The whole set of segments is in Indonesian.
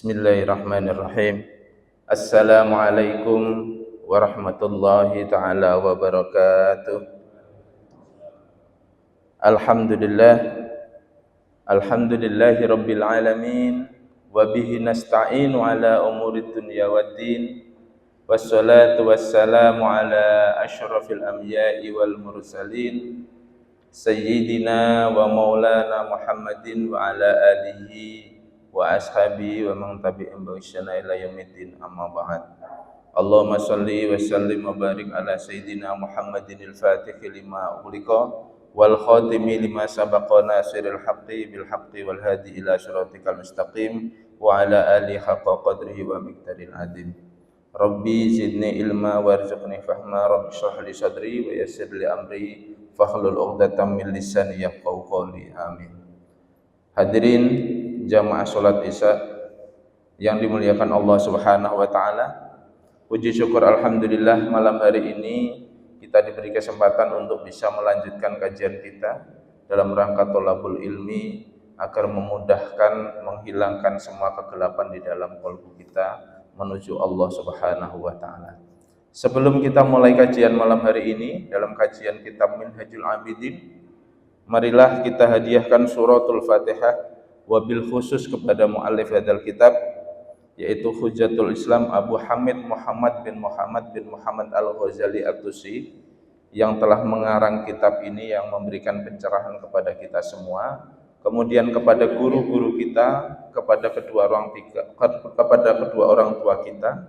Bismillahirrahmanirrahim. Assalamualaikum warahmatullahi taala wabarakatuh. Alhamdulillah, alhamdulillahi rabbil alamin, wa bihi nasta'inu ala umurid dunya waddin, wassalatu wassalamu ala asyrafil anbiya'i wal mursalin, sayyidina wa maulana Muhammadin wa ala alihi wa ashabi wa man tabi'ahum bi ihsan ila yaumiddin, amma ba'd. Allahumma shalli wa sallim wa barik ala sayyidina Muhammadin al-Fatih lima ughliqa wal khatimi lima sabaqa nasiril haqqi bil haqqi wal hadi ila siratikal mustaqim wa ala alihi haqqa qadrihi wa miqdaril azim. Rabbi zidni ilma warzuqni fahma, rabbi shrah li sadri wa yassir li amri fahlul 'uqdatam min lisani yafqahu qawli. Amin. Hadirin jamaah salat Isya yang dimuliakan Allah Subhanahu wa taala, puji syukur alhamdulillah malam hari ini kita diberi kesempatan untuk bisa melanjutkan kajian kita dalam rangka thalabul ilmi agar memudahkan menghilangkan semua kegelapan di dalam kalbu kita menuju Allah Subhanahu wa taala. Sebelum kita mulai kajian malam hari ini dalam kajian kitab Minhajul Abidin, marilah kita hadiahkan suratul Fatihah wabil khusus kepada muallif hadzal kitab, yaitu Hujjatul Islam Abu Hamid Muhammad bin Muhammad Al-Ghazali At-Tusi, yang telah mengarang kitab ini, yang memberikan pencerahan kepada kita semua, kemudian kepada guru-guru kita, kepada kedua orang tua kita,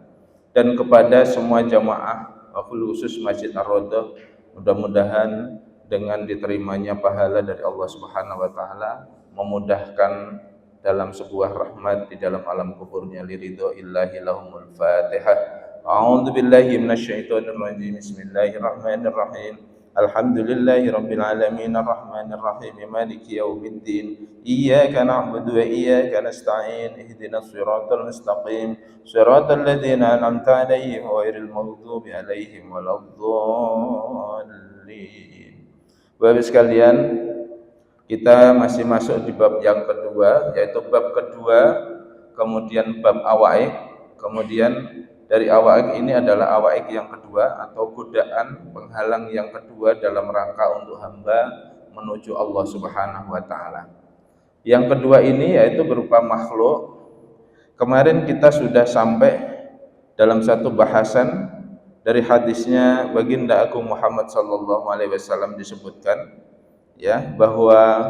dan kepada semua jamaah khusus Masjid Ar-Raudhah. Mudah-mudahan dengan diterimanya pahala dari Allah Subhanahu wa taala, memudahkan dalam sebuah rahmat di dalam alam kuburnya, liridho illahi lahumul Fatihah. A'udzu billahi minasyaitonir rajim. Bismillahirrahmanirrahim. Alhamdulillahi rabbil alamin arrahmanir rahim maliki yaumiddin. Iyyaka na'budu wa iyyaka nasta'in. Ihdinas siratal mustaqim. Siratal ladzina an'amta 'alaihim ghairil maghdubi 'alaihim waladdallin. Bapak sekalian, kita masih masuk di bab yang kedua, yaitu bab kedua, kemudian bab awaik, kemudian dari awaik ini adalah awaik yang kedua atau godaan penghalang yang kedua dalam rangka untuk hamba menuju Allah Subhanahu wa taala. Yang kedua ini yaitu berupa makhluk. Kemarin kita sudah sampai dalam satu bahasan dari hadisnya baginda Agung Muhammad sallallahu alaihi wasallam, disebutkan ya bahwa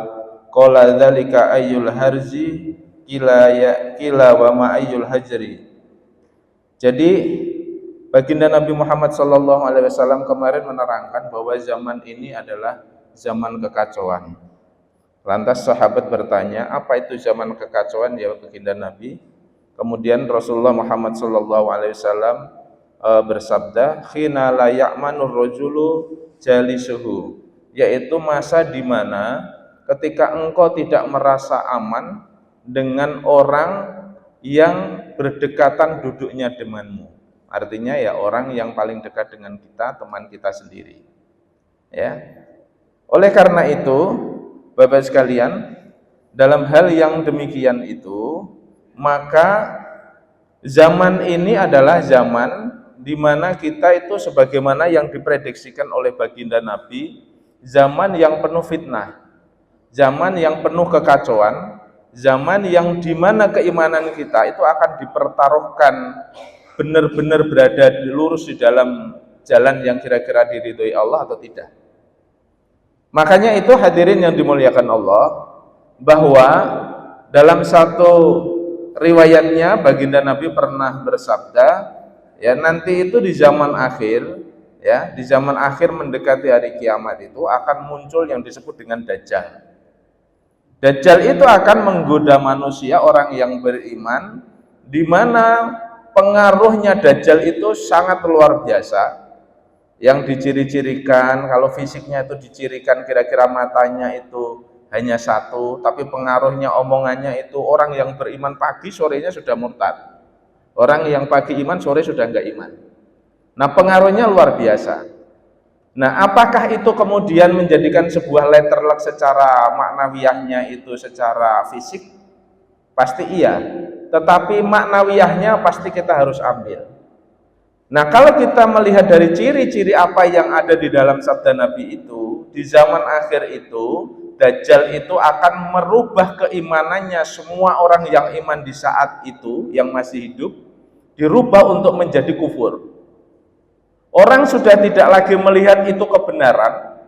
qala dzalika ayyul harzi kila wa ma ayyul hajri. Jadi baginda Nabi Muhammad sallallahu alaihi wasallam kemarin menerangkan bahwa zaman ini adalah zaman kekacauan. Lantas sahabat bertanya, apa itu zaman kekacauan ya baginda Nabi? Kemudian Rasulullah Muhammad sallallahu alaihi wasallam bersabda, khina la ya'manur rajulu jalisuhu, yaitu masa di mana ketika engkau tidak merasa aman dengan orang yang berdekatan duduknya denganmu. Artinya ya orang yang paling dekat dengan kita, teman kita sendiri. Ya. Oleh karena itu, Bapak sekalian, dalam hal yang demikian itu, maka zaman ini adalah zaman di mana kita itu sebagaimana yang diprediksikan oleh baginda Nabi, zaman yang penuh fitnah, zaman yang penuh kekacauan, zaman yang dimana keimanan kita itu akan dipertaruhkan benar-benar berada lurus di dalam jalan yang kira-kira diridhoi Allah atau tidak. Makanya itu hadirin yang dimuliakan Allah, bahwa dalam satu riwayatnya baginda Nabi pernah bersabda, ya nanti itu di zaman akhir, ya, di zaman akhir mendekati hari kiamat itu akan muncul yang disebut dengan Dajjal. Dajjal itu akan menggoda manusia, orang yang beriman, di mana pengaruhnya Dajjal itu sangat luar biasa. Yang diciri-cirikan, kalau fisiknya itu dicirikan kira-kira matanya itu hanya satu, tapi pengaruhnya omongannya itu orang yang beriman pagi sorenya sudah murtad. Orang yang pagi iman sore sudah enggak iman. Nah, pengaruhnya luar biasa. Nah, apakah itu kemudian menjadikan sebuah letterlock secara maknawiyahnya itu secara fisik? Pasti iya. tetapi maknawiyahnya pasti kita harus ambil. Nah, kalau kita melihat dari ciri-ciri apa yang ada di dalam sabda Nabi itu, di zaman akhir itu, Dajjal itu akan merubah keimanannya semua orang yang iman di saat itu, yang masih hidup, dirubah untuk menjadi kufur. Orang sudah tidak lagi melihat itu kebenaran,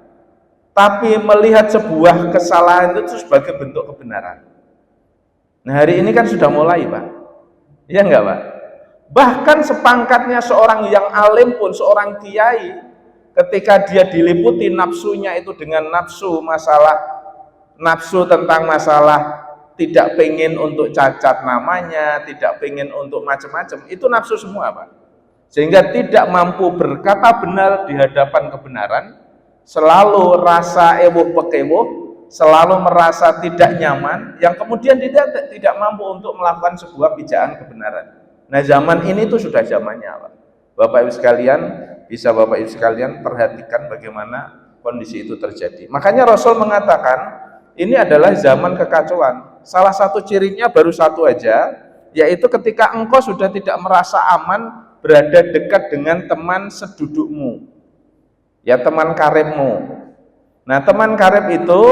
tapi melihat sebuah kesalahan itu sebagai bentuk kebenaran. Nah, hari ini kan sudah mulai, Pak. Iya enggak, Pak? Bahkan sepangkatnya seorang yang alim pun, seorang kiai, ketika dia diliputi nafsunya itu dengan nafsu tentang masalah tidak pengen untuk cacat namanya, tidak pengen untuk macam-macam, itu nafsu semua, Pak. Sehingga tidak mampu berkata benar di hadapan kebenaran, selalu rasa ewoh pekewoh, selalu merasa tidak nyaman, yang kemudian tidak mampu untuk melakukan sebuah pijakan kebenaran. Nah, zaman ini tuh sudah zamannya, Pak. Bapak Ibu sekalian, bisa Bapak Ibu sekalian perhatikan bagaimana kondisi itu terjadi. Makanya Rasul mengatakan, ini adalah zaman kekacauan. Salah satu cirinya baru satu aja, yaitu ketika engkau sudah tidak merasa aman berada dekat dengan teman sedudukmu, ya teman karibmu. Nah, teman karib itu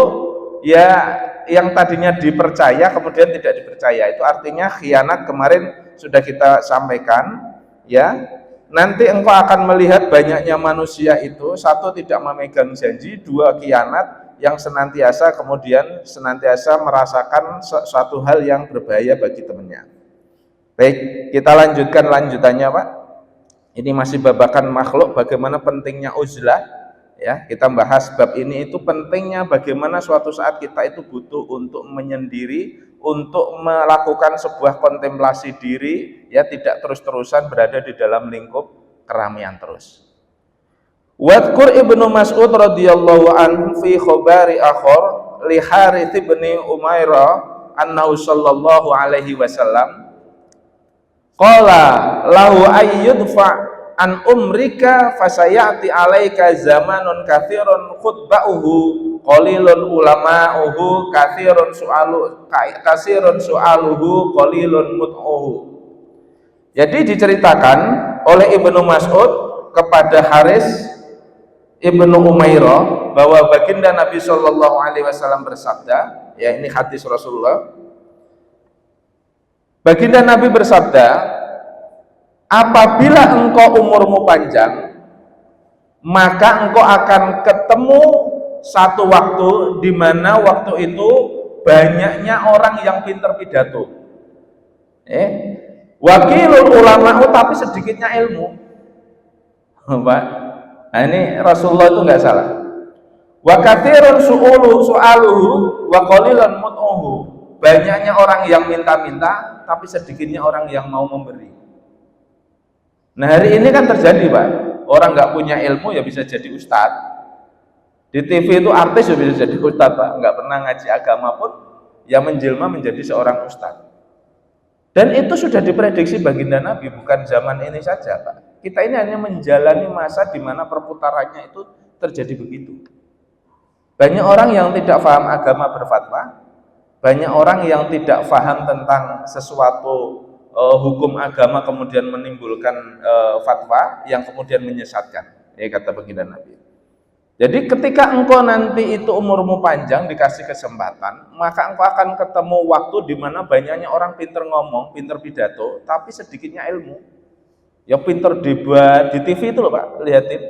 ya yang tadinya dipercaya kemudian tidak dipercaya. Itu artinya khianat, kemarin sudah kita sampaikan, ya. Nanti engkau akan melihat banyaknya manusia itu, satu tidak memegang janji, dua khianat, yang senantiasa merasakan suatu hal yang berbahaya bagi temannya. Baik, kita lanjutkan lanjutannya, Pak. Ini masih babakan makhluk, bagaimana pentingnya uzlah, ya. Kita bahas bab ini, itu pentingnya bagaimana suatu saat kita itu butuh untuk menyendiri, untuk melakukan sebuah kontemplasi diri, ya, tidak terus-terusan berada di dalam lingkup keramaian terus. Wadkur Ibnu Mas'ud radhiyallahu anhu fi khabari akhar li Harits bin Umairah annahu sallallahu alaihi wasallam qala lahu ayyudfa an umrika fasayati alaika zamanun katsirun khutba'uhu qalilun ulama'uhu katsirun su'aluhu qalilun mut'uhu. Jadi diceritakan oleh Ibnu Mas'ud kepada Haris Ibnu Umairah bahwa baginda Nabi Shallallahu Alaihi Wasallam bersabda, ya ini hadis Rasulullah. Baginda Nabi bersabda, apabila engkau umurmu panjang, maka engkau akan ketemu satu waktu di mana waktu itu banyaknya orang yang pintar pidato. Wakilul ulama'u, tapi sedikitnya ilmu. Pak, nah ini Rasulullah itu nggak salah. Wa katsirun su'aluhu wa qalilun mut'uhu. Banyaknya orang yang minta-minta, tapi sedikitnya orang yang mau memberi. Nah, hari ini kan terjadi, Pak. Orang nggak punya ilmu ya bisa jadi ustadz. Di TV itu artis ya bisa jadi ustadz, Pak. Nggak pernah ngaji agama pun ya menjelma menjadi seorang ustadz. Dan itu sudah diprediksi baginda Nabi, bukan zaman ini saja, Pak. Kita ini hanya menjalani masa di mana perputarannya itu terjadi begitu. Banyak orang yang tidak paham agama berfatwa, banyak orang yang tidak paham tentang sesuatu hukum agama kemudian menimbulkan fatwa yang kemudian menyesatkan, ya kata baginda Nabi. Jadi ketika engkau nanti itu umurmu panjang dikasih kesempatan, maka engkau akan ketemu waktu di mana banyaknya orang pinter ngomong, pinter pidato, tapi sedikitnya ilmu. Ya pinter debat di TV itu loh, Pak, lihatin.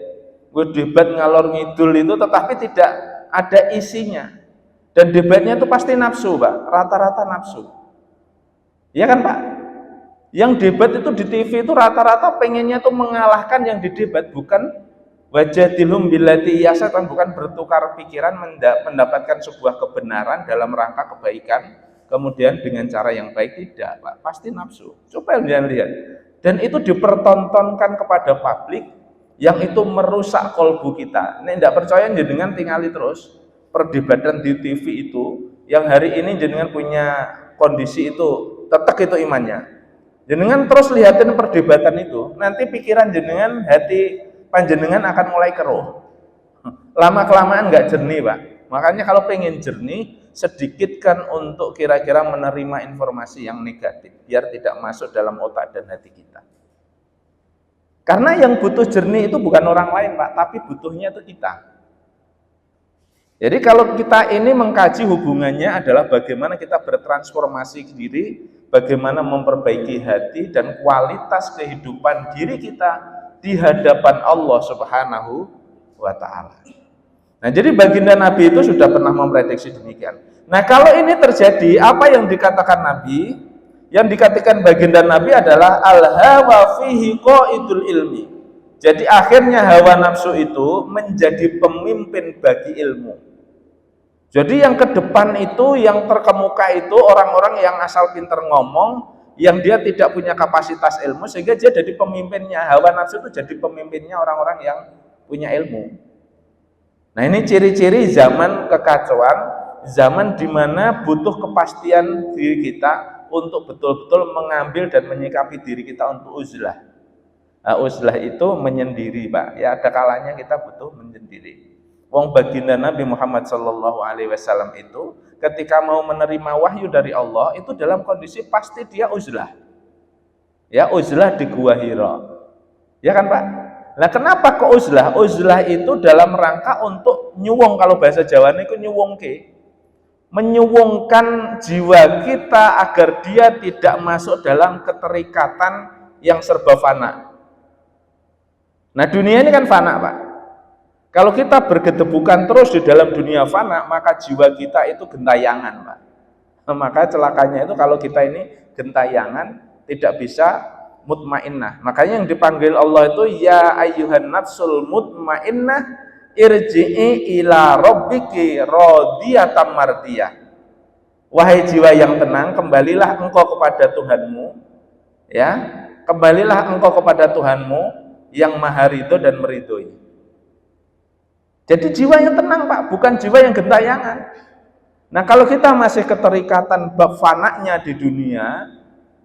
Gue debat ngalor ngidul itu, tetapi tidak ada isinya. Dan debatnya itu pasti nafsu, Pak, rata-rata nafsu. Iya kan, Pak? Yang debat itu di TV itu rata-rata pengennya tuh mengalahkan yang didebat, bukan wajadilhum billati yasatan, bukan bertukar pikiran mendapatkan sebuah kebenaran dalam rangka kebaikan kemudian dengan cara yang baik, tidak, Pak, pasti nafsu. Coba kalian lihat, dan itu dipertontonkan kepada publik yang itu merusak kolbu kita. Ini tidak percaya jenengan tinggali terus perdebatan di TV itu, yang hari ini jenengan punya kondisi itu tetap itu imannya, jenengan terus lihatin perdebatan itu, nanti pikiran jenengan, hati panjenengan akan mulai keruh. Lama kelamaan nggak jernih, Pak. Makanya kalau pengen jernih, sedikitkan untuk kira-kira menerima informasi yang negatif, biar tidak masuk dalam otak dan hati kita. Karena yang butuh jernih itu bukan orang lain, Pak, tapi butuhnya itu kita. Jadi kalau kita ini mengkaji hubungannya adalah bagaimana kita bertransformasi diri, bagaimana memperbaiki hati dan kualitas kehidupan diri kita di hadapan Allah Subhanahu wa Ta'ala. Nah, jadi baginda Nabi itu sudah pernah memprediksi demikian. Nah, kalau ini terjadi, apa yang dikatakan Nabi? Yang dikatakan baginda Nabi adalah al-hawa fihi qaidul ilmi. Jadi akhirnya hawa nafsu itu menjadi pemimpin bagi ilmu. Jadi yang ke depan itu, yang terkemuka itu orang-orang yang asal pinter ngomong, yang dia tidak punya kapasitas ilmu, sehingga dia jadi pemimpinnya. Hawa nafsu itu jadi pemimpinnya orang-orang yang punya ilmu. Nah, ini ciri-ciri zaman kekacauan, zaman dimana butuh kepastian diri kita untuk betul-betul mengambil dan menyikapi diri kita untuk uzlah. Nah, uzlah itu menyendiri, Pak. Ya, ada kalanya kita butuh menyendiri. Wong baginda Nabi Muhammad SAW itu ketika mau menerima wahyu dari Allah itu dalam kondisi pasti dia uzlah. Ya, uzlah di Gua Hira. Ya kan, Pak? Nah, kenapa kok uzlah? Uzlah itu dalam rangka untuk nyuwung, kalau bahasa Jawa itu nyuwungke. Menyuwungkan jiwa kita agar dia tidak masuk dalam keterikatan yang serba fana. Nah, dunia ini kan fana, Pak. Kalau kita bergedebukan terus di dalam dunia fana, maka jiwa kita itu gentayangan, Pak. Maka celakanya itu kalau kita ini gentayangan, tidak bisa mutmainnah. Makanya yang dipanggil Allah itu ya ayyuhan nafsul mutmainnah irji'i ila rabbiki radiyatan mardiyah. Wahai jiwa yang tenang, kembalilah engkau kepada Tuhanmu, ya. Kembalilah engkau kepada Tuhanmu yang Maha Ridho dan meridhoi. Jadi jiwa yang tenang, Pak, bukan jiwa yang gentayangan. Nah, kalau kita masih keterikatan bab fananya di dunia,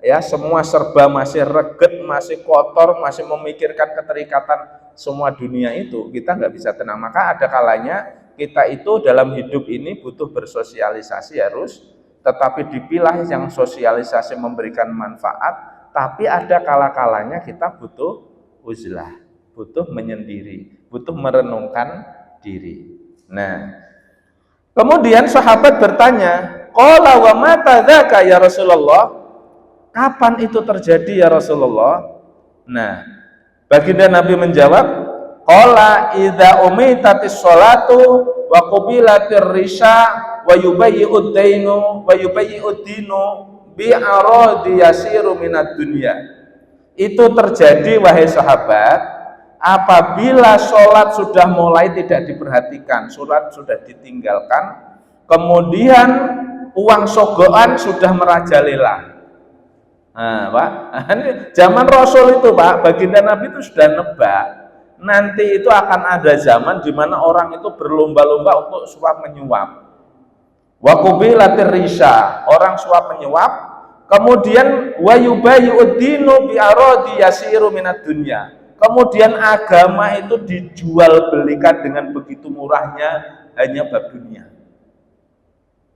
ya, semua serba masih reget, masih kotor, masih memikirkan keterikatan semua dunia itu, kita nggak bisa tenang. Maka ada kalanya kita itu dalam hidup ini butuh bersosialisasi harus, tetapi dipilah yang sosialisasi memberikan manfaat, tapi ada kala-kalanya kita butuh uzlah, butuh menyendiri, butuh merenungkan diri. Nah, kemudian sahabat bertanya, qala wa mata dzaka ya Rasulullah? Kapan itu terjadi ya Rasulullah? Nah, baginda Nabi menjawab, qala idza umitatis sholatu wa qubilatir risha wa yubayyi'ud dainu wa yubayyi'ud dinu bi aradi yasiru minad dunya. Itu terjadi, wahai sahabat, apabila sholat sudah mulai tidak diperhatikan, sholat sudah ditinggalkan, kemudian uang sogoan sudah merajalela. Nah, Pak, zaman Rasul itu, Pak, baginda Nabi itu sudah nebak, nanti itu akan ada zaman di mana orang itu berlomba-lomba untuk suap menyuap. Wa qubilatir risha, orang suap menyuap, kemudian wa yubayyi'ud dinu bi aradi yasiru minad dunya. Kemudian agama itu dijual belikan dengan begitu murahnya hanya bab dunia.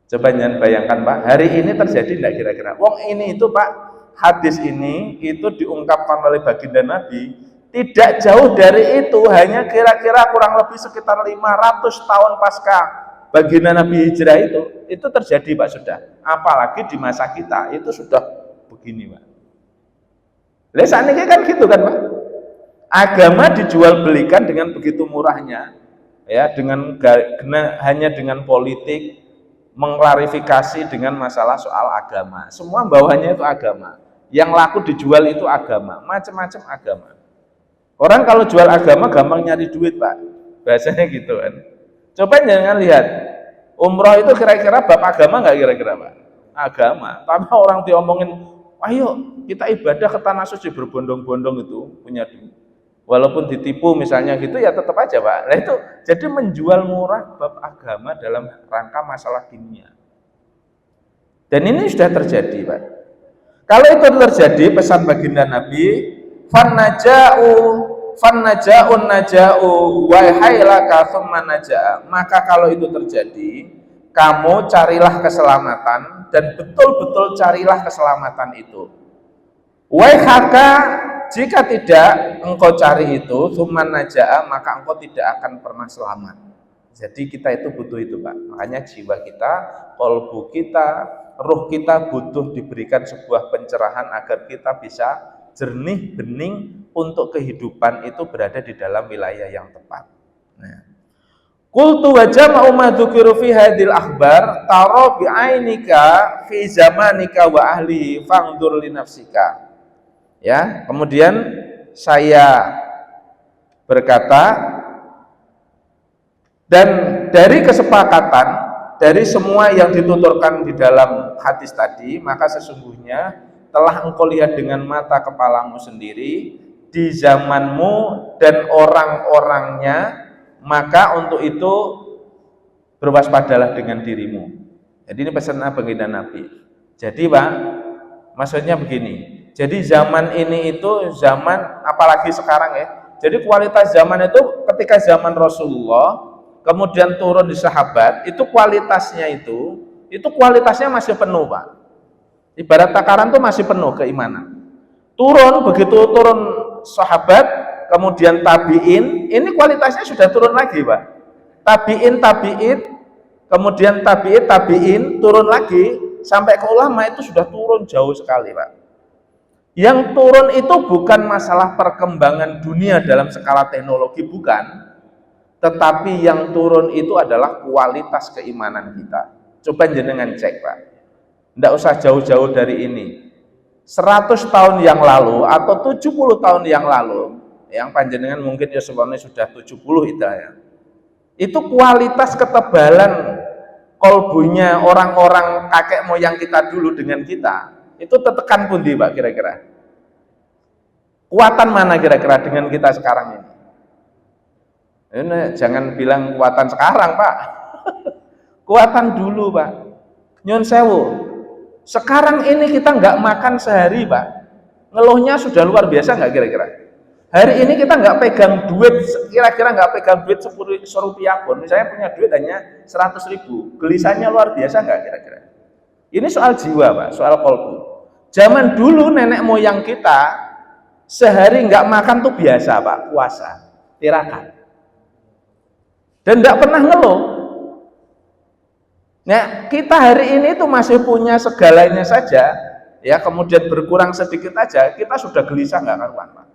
Coba jangan bayangkan, Pak, hari ini terjadi tidak kira-kira? Wong ini itu, Pak, hadis ini itu diungkapkan oleh baginda Nabi tidak jauh dari itu, hanya kira-kira kurang lebih sekitar 500 tahun pasca baginda Nabi hijrah itu terjadi, Pak, sudah. Apalagi di masa kita itu sudah begini, Pak. Lah saat ini kan gitu kan, Pak. Agama dijual belikan dengan begitu murahnya, ya, hanya dengan politik, mengklarifikasi dengan masalah soal agama. Semua bawahnya itu agama. Yang laku dijual itu agama, macam-macam agama. Orang kalau jual agama gampang nyari duit, Pak. Bahasanya gitu kan. Coba jangan lihat, umroh itu kira-kira bab agama nggak kira-kira, Pak? Agama. Tapi orang diomongin, ayo kita ibadah ke tanah suci berbondong-bondong itu punya duit. Walaupun ditipu misalnya gitu, ya tetap aja, Pak. Nah itu jadi menjual murah bab agama dalam rangka masalah dunia. Dan ini sudah terjadi, Pak. Kalau itu terjadi, pesan baginda Nabi, fannaja'u fan naja'un naja'u wa haylaka thumma naja'a. Maka kalau itu terjadi, kamu carilah keselamatan dan betul-betul carilah keselamatan itu. Waihaka, jika tidak engkau cari itu, thumma naja'a, maka engkau tidak akan pernah selamat. Jadi kita itu butuh itu, Pak. Makanya jiwa kita, kolbu kita, ruh kita butuh diberikan sebuah pencerahan agar kita bisa jernih, bening untuk kehidupan itu berada di dalam wilayah yang tepat. Nah, qultu wa jama'u ma dzukiru fi hadhil akhbar tara bi ainika fi zamanika wa ahlihi fangdur li nafsika. Ya, kemudian saya berkata, dan dari kesepakatan dari semua yang dituturkan di dalam hadis tadi, maka sesungguhnya telah engkau lihat dengan mata kepalamu sendiri di zamanmu dan orang-orangnya, maka untuk itu berwaspadalah dengan dirimu. Jadi ini pesan baginda Nabi. Jadi Pak, maksudnya begini. Jadi zaman ini itu zaman, apalagi sekarang ya. Jadi kualitas zaman itu ketika zaman Rasulullah, kemudian turun di sahabat, itu kualitasnya masih penuh, Pak. Ibarat takaran itu masih penuh keimanan. Begitu turun sahabat, kemudian tabi'in, ini kualitasnya sudah turun lagi, Pak. Tabi'in, kemudian tabi'in, turun lagi, sampai ke ulama itu sudah turun jauh sekali, Pak. Yang turun itu bukan masalah perkembangan dunia dalam skala teknologi, bukan. Tetapi yang turun itu adalah kualitas keimanan kita. Coba jenengan cek, Pak. Tidak usah jauh-jauh dari ini. 100 tahun yang lalu atau 70 tahun yang lalu, yang panjenengan mungkin ya sebenarnya sudah 70 itu ya. Itu kualitas ketebalan kolbunya orang-orang kakek moyang kita dulu dengan kita, itu tetekan pundi, Pak, kira-kira? Kuatan mana kira-kira dengan kita sekarang ini? Ini jangan bilang kuatan sekarang, Pak. Kuatan dulu, Pak. Nyun sewu. Sekarang ini kita nggak makan sehari, Pak. Ngeluhnya sudah luar biasa nggak kira-kira? Hari ini kita nggak pegang duit, kira-kira nggak pegang duit 10 rupiah pun. Misalnya punya duit hanya 100.000. Gelisahnya luar biasa nggak kira-kira? Ini soal jiwa, Pak, soal kolbu. Zaman dulu nenek moyang kita sehari nggak makan tuh biasa, Pak, puasa, tirakat. Dan tidak pernah ngeluh. Nah, kita hari ini tuh masih punya segalanya saja, ya, kemudian berkurang sedikit aja, kita sudah gelisah nggak karuan, Pak.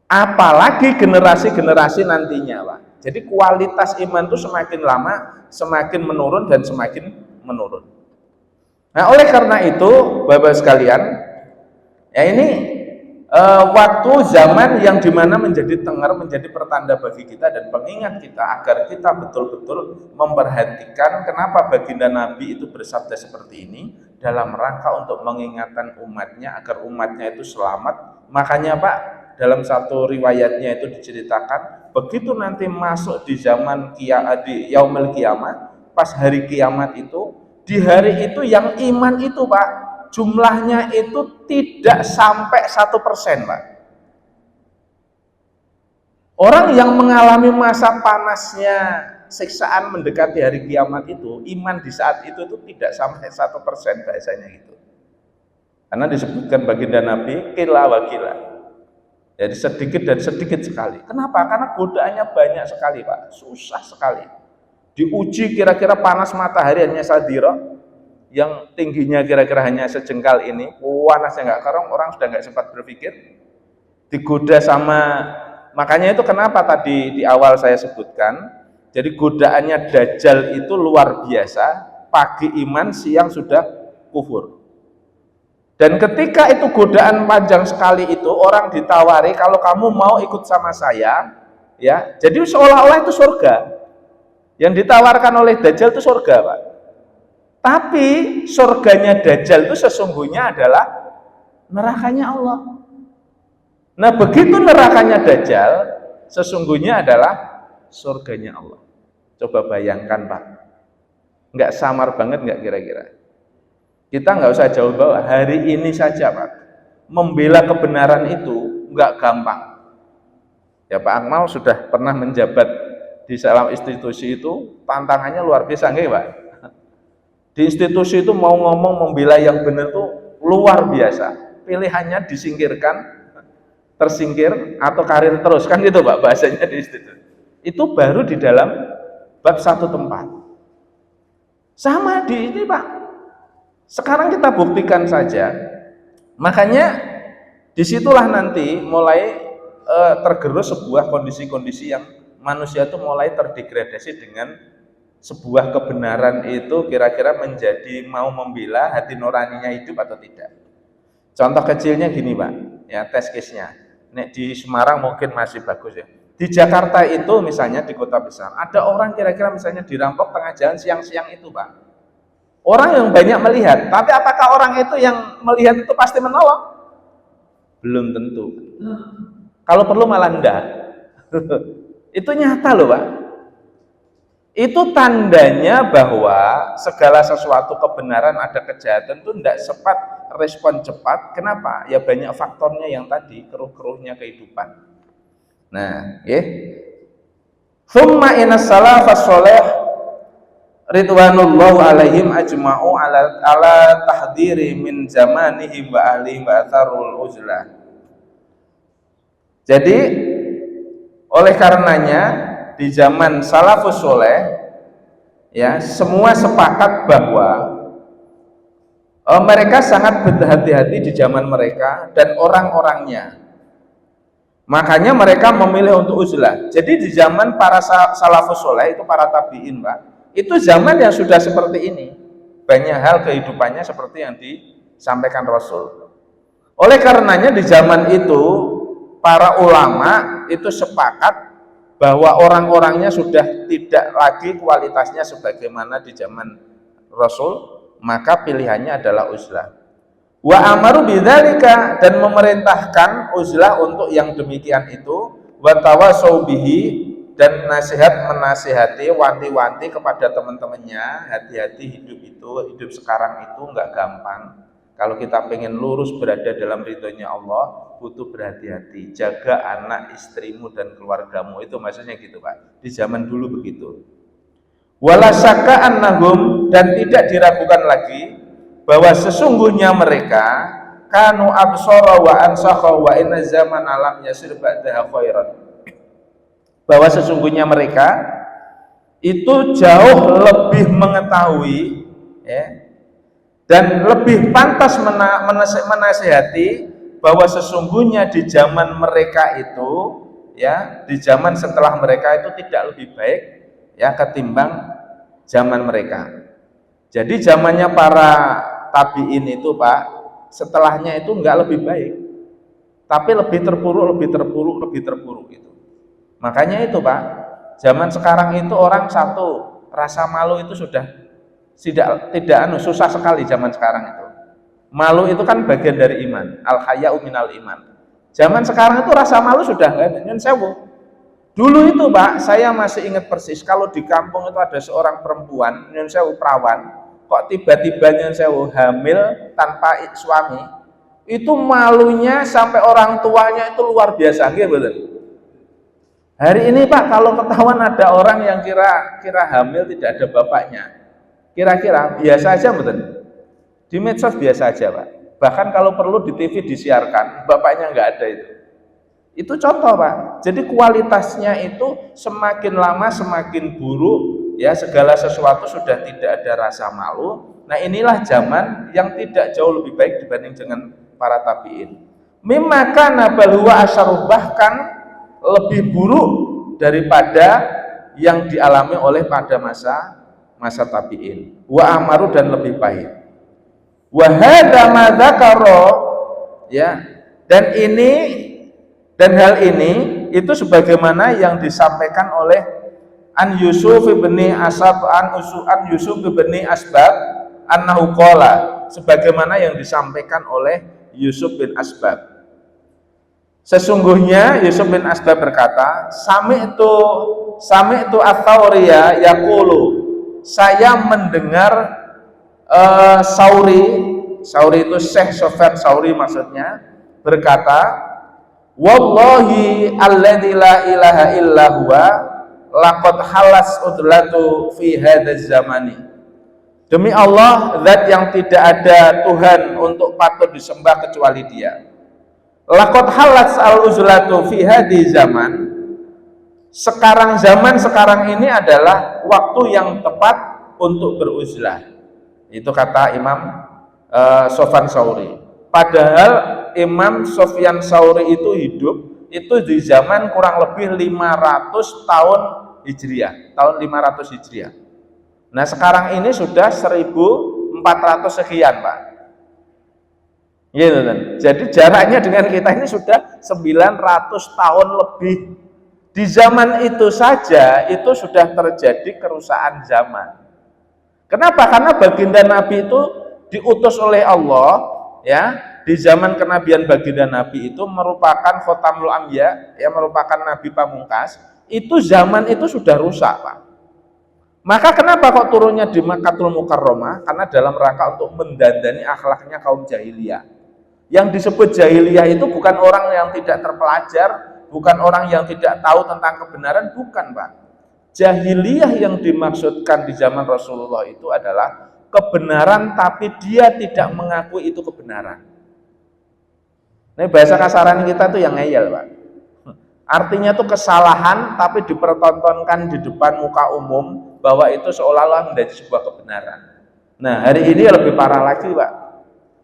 Apalagi generasi-generasi nantinya, Pak. Jadi kualitas iman itu semakin lama semakin menurun dan semakin menurun. Nah, oleh karena itu, Bapak sekalian, ya ini waktu zaman yang dimana menjadi tengar, menjadi pertanda bagi kita dan pengingat kita agar kita betul-betul memperhatikan kenapa baginda Nabi itu bersabda seperti ini dalam rangka untuk mengingatkan umatnya agar umatnya itu selamat. Makanya, Pak, dalam satu riwayatnya itu diceritakan begitu nanti masuk di zaman di yaumil kiamat, pas hari kiamat itu, di hari itu yang iman itu, Pak, jumlahnya itu tidak sampai 1%, Pak. Orang yang mengalami masa panasnya siksaan mendekati hari kiamat itu, iman di saat itu tidak sampai 1% bahasanya gitu. Karena disebutkan baginda Nabi, kila wa kila. Jadi sedikit dan sedikit sekali. Kenapa? Karena godaannya banyak sekali, Pak. Susah sekali. Diuji kira-kira panas matahari hanya sadiro, yang tingginya kira-kira hanya sejengkal ini, panasnya nggak kerong, orang sudah nggak sempat berpikir, digoda sama, makanya itu kenapa tadi di awal saya sebutkan, jadi godaannya Dajjal itu luar biasa, pagi iman, siang sudah kufur. Dan ketika itu godaan panjang sekali itu, orang ditawari, kalau kamu mau ikut sama saya, ya, jadi seolah-olah itu surga. Yang ditawarkan oleh Dajjal itu surga, Pak. Tapi surganya Dajjal itu sesungguhnya adalah nerakanya Allah. Nah, begitu nerakanya Dajjal, sesungguhnya adalah surganya Allah. Coba bayangkan, Pak. Nggak samar banget nggak kira-kira? Kita nggak usah jauh bawah, hari ini saja, Pak. Membela kebenaran itu nggak gampang. Ya Pak Akmal sudah pernah menjabat di dalam institusi itu, tantangannya luar biasa nggih, Pak. Di institusi itu mau ngomong membela yang benar tuh luar biasa. Pilihannya disingkirkan, tersingkir atau karir terus, kan gitu Pak bahasanya di institusi. Itu baru di dalam bab satu tempat. Sama di ini Pak. Sekarang kita buktikan saja. Makanya disitulah nanti mulai tergerus sebuah kondisi-kondisi yang manusia itu mulai terdegradasi dengan sebuah kebenaran itu kira-kira menjadi mau membela hati nuraninya hidup atau tidak. Contoh kecilnya gini Pak, ya tes case-nya. Nek di Semarang mungkin masih bagus ya. Di Jakarta itu misalnya di kota besar, ada orang kira-kira misalnya dirampok tengah jalan siang-siang itu Pak. Orang yang banyak melihat, tapi apakah orang itu yang melihat itu pasti menolong? Belum tentu. Kalau perlu malah enggak. Itu nyata loh Pak. Itu tandanya bahwa segala sesuatu kebenaran ada kejahatan itu tidak sempat respon cepat. Kenapa? Ya banyak faktornya yang tadi, keruh-keruhnya kehidupan. Nah, Tsumma inna salafas sholih ridwanullahu alaihim ajma'u ala tahdiri min zamanihim wa ahlihim wa atharul uzlah. Jadi oleh karenanya di zaman salafus soleh ya semua sepakat bahwa mereka sangat berhati-hati di zaman mereka dan orang-orangnya. Makanya mereka memilih untuk uzlah. Jadi di zaman para salafus soleh itu para tabiin Pak, itu zaman yang sudah seperti ini. Banyak hal kehidupannya seperti yang disampaikan Rasul. Oleh karenanya di zaman itu para ulama itu sepakat bahwa orang-orangnya sudah tidak lagi kualitasnya sebagaimana di zaman Rasul, maka pilihannya adalah uzlah. Wa amaru bidzalika, dan memerintahkan uzlah untuk yang demikian itu, wa tawasau bihi, dan menasihati, wanti-wanti kepada teman-temannya, hati-hati hidup sekarang itu enggak gampang. Kalau kita pengen lurus berada dalam ridhonya Allah, butuh berhati-hati, jaga anak, istrimu dan keluargamu. Itu maksudnya gitu Pak. Di zaman dulu begitu. Wala syakka annahum, dan tidak diragukan lagi bahwa sesungguhnya mereka kanu absara wa ansakha wa inna zaman alam yasir ba'daha khairan. Bahwa sesungguhnya mereka itu jauh lebih mengetahui ya, dan lebih pantas menasihati bahwa sesungguhnya di zaman mereka itu ya, di zaman setelah mereka itu tidak lebih baik ya ketimbang zaman mereka. Jadi zamannya para tabiin itu Pak, setelahnya itu enggak lebih baik, tapi lebih terpuruk gitu. Makanya itu Pak, zaman sekarang itu orang satu rasa malu itu sudah tidak susah sekali zaman sekarang itu. Malu itu kan bagian dari iman, al-haya'u minal iman. Zaman sekarang itu rasa malu sudah enggak ada. Nyun sewu. Dulu itu Pak, saya masih ingat persis kalau di kampung itu ada seorang perempuan, nyun sewu perawan, kok tiba-tiba nyun sewu hamil tanpa suami. Itu malunya sampai orang tuanya itu luar biasa, nggih betul. Hari ini Pak, kalau ketahuan ada orang yang kira hamil tidak ada bapaknya, kira-kira biasa aja betul. Di medsos biasa aja Pak. Bahkan kalau perlu di TV disiarkan, bapaknya nggak ada itu. Itu contoh Pak. Jadi kualitasnya itu semakin lama semakin buruk ya, segala sesuatu sudah tidak ada rasa malu. Nah inilah zaman yang tidak jauh lebih baik dibanding dengan para tabiin. Mimma kana bal huwa asyaruh, bahkan lebih buruk daripada yang dialami oleh pada masa tabiin. Wa amaru, dan lebih pahit. Wa hadza ma dzakara, ya, dan hal ini itu sebagaimana yang disampaikan oleh Yusuf bin Asbab annahu qala, sebagaimana yang disampaikan oleh Yusuf bin Asbab. Sesungguhnya Yusuf bin Asbab berkata, sami'tu ats-Tsauriyya yaqulu, saya mendengar Sauri itu Syekh Sofyan Sauri maksudnya, berkata, Wallahi alladzi la ilaha illa huwa laqad halas udlatu fi hadzal zamani. Demi Allah, zat yang tidak ada Tuhan untuk patut disembah kecuali Dia. Laqad halas al-uzlatu fi hadzal zaman. Sekarang zaman sekarang ini adalah waktu yang tepat untuk beruzlah. Itu kata Imam Sofyan Sauri. Padahal Imam Sofyan Sauri itu hidup itu di zaman kurang lebih 500 tahun Hijriah, tahun 500 Hijriah. Nah, sekarang ini sudah 1400 sekian, Pak. Gitu kan. Jadi jaraknya dengan kita ini sudah 900 tahun lebih. Di zaman itu saja itu sudah terjadi kerusakan zaman. Kenapa? Karena baginda Nabi itu diutus oleh Allah, ya. Di zaman kenabian baginda Nabi itu merupakan khotamul anbiya, ya, merupakan nabi pamungkas. Itu zaman itu sudah rusak, Pak. Maka kenapa kok turunnya di Makkahul Mukarramah? Karena dalam rangka untuk mendandani akhlaknya kaum jahiliyah. Yang disebut jahiliyah itu bukan orang yang tidak terpelajar, bukan orang yang tidak tahu tentang kebenaran, bukan, Pak. Jahiliyah yang dimaksudkan di zaman Rasulullah itu adalah kebenaran tapi dia tidak mengakui itu kebenaran. Ini bahasa kasaran kita tuh yang ngeyel, Pak. Artinya tuh kesalahan tapi dipertontonkan di depan muka umum bahwa itu seolah-olah menjadi sebuah kebenaran. Nah, hari ini lebih parah lagi, Pak.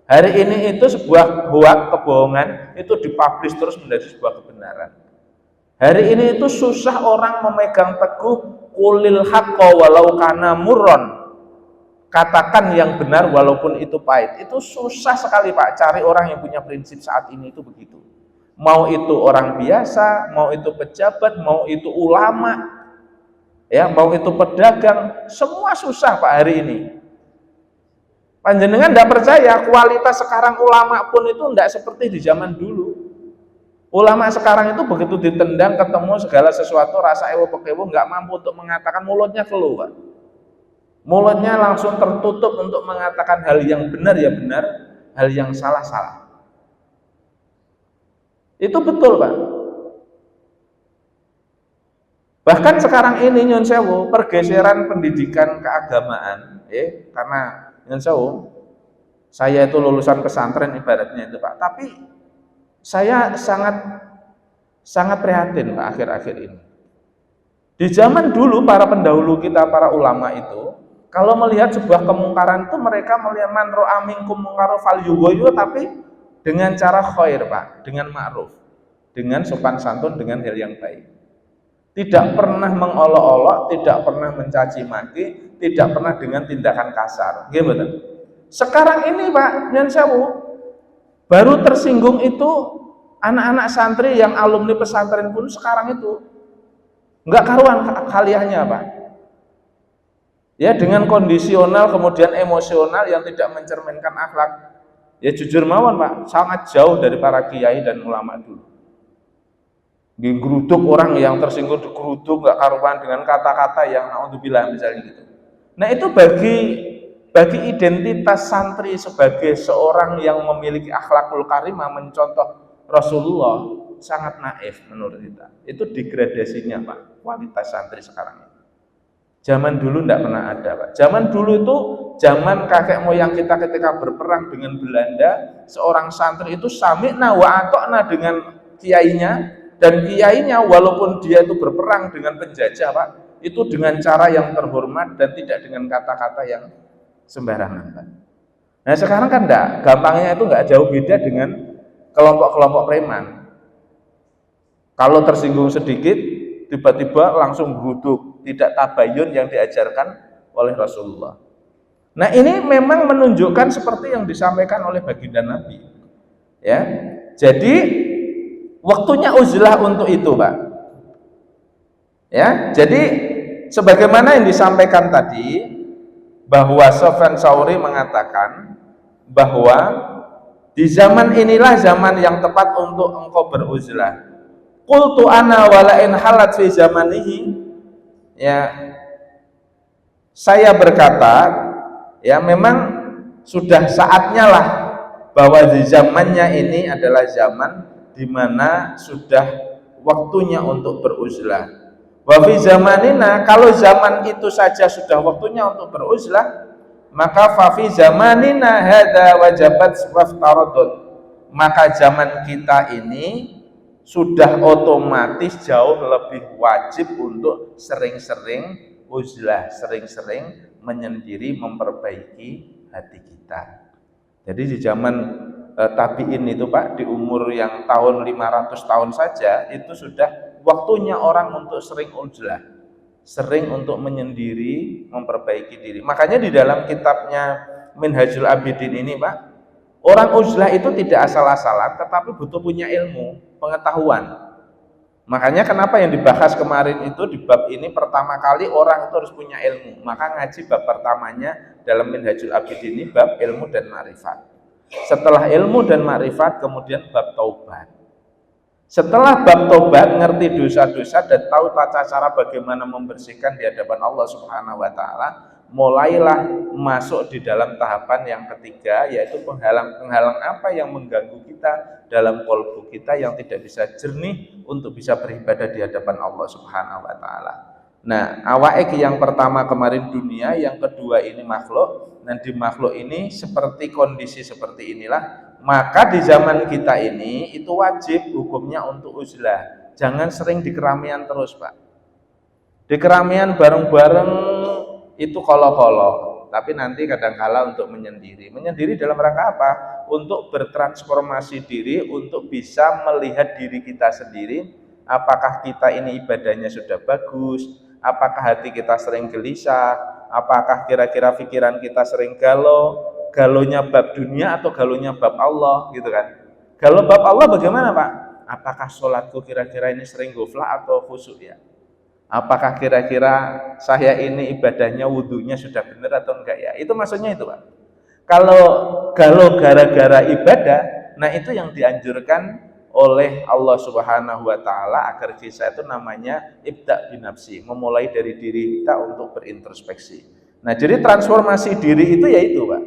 Hari ini itu sebuah kebohongan itu dipublish terus menjadi sebuah kebenaran. Hari ini itu susah orang memegang teguh qulil haqqo walau kana murron. Katakan yang benar walaupun itu pahit. Itu susah sekali, Pak, cari orang yang punya prinsip saat ini itu begitu. Mau itu orang biasa, mau itu pejabat, mau itu ulama, ya, mau itu pedagang, semua susah, Pak, hari ini. Panjenengan tidak percaya kualitas sekarang ulama pun itu tidak seperti di zaman dulu. Ulama sekarang itu begitu ditendang ketemu segala sesuatu rasa ewo pekewo nggak mampu untuk mengatakan, mulutnya keluar. Mulutnya langsung tertutup untuk mengatakan hal yang benar ya benar, hal yang salah salah. Itu betul, Pak. Bahkan sekarang ini nyun sewu pergeseran pendidikan keagamaan, karena nyun sewu saya itu lulusan pesantren ibaratnya itu, Pak. Tapi saya sangat prihatin, Pak, akhir-akhir ini. Di zaman dulu para pendahulu kita, para ulama itu, kalau melihat sebuah kemungkaran itu mereka melihat man ra'a minkum munkaran falyughayyirhu, tapi dengan cara khair, Pak, dengan ma'ruf, dengan sopan santun, dengan hal yang baik. Tidak pernah mengolok-olok, tidak pernah mencaci maki, tidak pernah dengan tindakan kasar. Gimana? Sekarang ini, Pak, nyan sewu, baru tersinggung itu anak-anak santri yang alumni pesantren pun sekarang itu nggak karuan kaliahnya, Pak. Ya, dengan kondisional kemudian emosional yang tidak mencerminkan akhlak. Ya jujur mawon, Pak, sangat jauh dari para kiai dan ulama dulu. Geruduk orang yang tersinggung digeruduk nggak karuan dengan kata-kata yang naudzubillah misalnya gitu. Nah, itu bagi identitas santri sebagai seorang yang memiliki akhlakul karimah mencontoh Rasulullah sangat naif menurut kita. Itu degradasinya, Pak, kualitas santri sekarang. Zaman dulu tidak pernah ada, Pak. Zaman dulu itu zaman kakek moyang kita ketika berperang dengan Belanda, seorang santri itu sami'na wa ata'na dengan kiainya, dan kiainya walaupun dia itu berperang dengan penjajah, Pak, itu dengan cara yang terhormat dan tidak dengan kata-kata yang sembarangan, Pak. Nah, sekarang kan enggak, gampangnya itu enggak jauh beda dengan kelompok-kelompok preman. Kalau tersinggung sedikit, tiba-tiba langsung geruduk, tidak tabayun yang diajarkan oleh Rasulullah. Nah, ini memang menunjukkan seperti yang disampaikan oleh baginda Nabi. Ya, jadi waktunya uzlah untuk itu, Pak. Ya, jadi sebagaimana yang disampaikan tadi, bahwa Sofyan Sauri mengatakan bahwa di zaman inilah zaman yang tepat untuk engkau beruzlah. Qultu ana walain halat fi zamanihi, ya, saya berkata, ya, memang sudah saatnya lah bahwa di zamannya ini adalah zaman di mana sudah waktunya untuk beruzlah. Wa fi zamanina, kalau zaman itu saja sudah waktunya untuk beruzlah, maka fa fi zamanina hadza wajabat waftaradut. Maka zaman kita ini sudah otomatis jauh lebih wajib untuk sering-sering uzlah, sering-sering menyendiri, memperbaiki hati kita. Jadi di zaman tabi'in itu Pak, di umur yang tahun 500 tahun saja itu sudah waktunya orang untuk sering uzlah, sering untuk menyendiri, memperbaiki diri. Makanya di dalam kitabnya Minhajul Abidin ini Pak, orang uzlah itu tidak asal-asalan, tetapi butuh punya ilmu, pengetahuan. Makanya kenapa yang dibahas kemarin itu di bab ini pertama kali orang itu harus punya ilmu. Maka ngaji bab pertamanya dalam Minhajul Abidin ini bab ilmu dan ma'rifat. Setelah ilmu dan ma'rifat kemudian bab taubat. Setelah bab taubat, ngerti dosa-dosa dan tahu tata cara bagaimana membersihkan di hadapan Allah Subhanahu wa taala, mulailah masuk di dalam tahapan yang ketiga, yaitu penghalang-penghalang apa yang mengganggu kita dalam qalbu kita yang tidak bisa jernih untuk bisa beribadah di hadapan Allah Subhanahu wa taala. Nah, awaik yang pertama kemarin dunia, yang kedua ini makhluk, dan di makhluk ini seperti kondisi seperti inilah, maka di zaman kita ini itu wajib hukumnya untuk uzlah. Jangan sering di keramaian terus, Pak. Di keramaian bareng-bareng itu kolo-kolo, tapi nanti kadang-kala untuk menyendiri. Menyendiri dalam rangka apa? Untuk bertransformasi diri, untuk bisa melihat diri kita sendiri, apakah kita ini ibadahnya sudah bagus, apakah hati kita sering gelisah, apakah kira-kira pikiran kita sering galau, galonya bab dunia atau galonya bab Allah, gitu kan. Galau bab Allah bagaimana Pak? Apakah sholatku kira-kira ini sering ghaflah atau khusyuk ya? Apakah kira-kira saya ini ibadahnya, wudhunya sudah benar atau enggak ya? Itu maksudnya itu Pak. Kalau galau gara-gara ibadah, nah itu yang dianjurkan oleh Allah Subhanahu wa taala agar kita itu namanya ibda' binafsi, memulai dari diri kita untuk berintrospeksi. Nah, jadi transformasi diri itu yaitu Pak.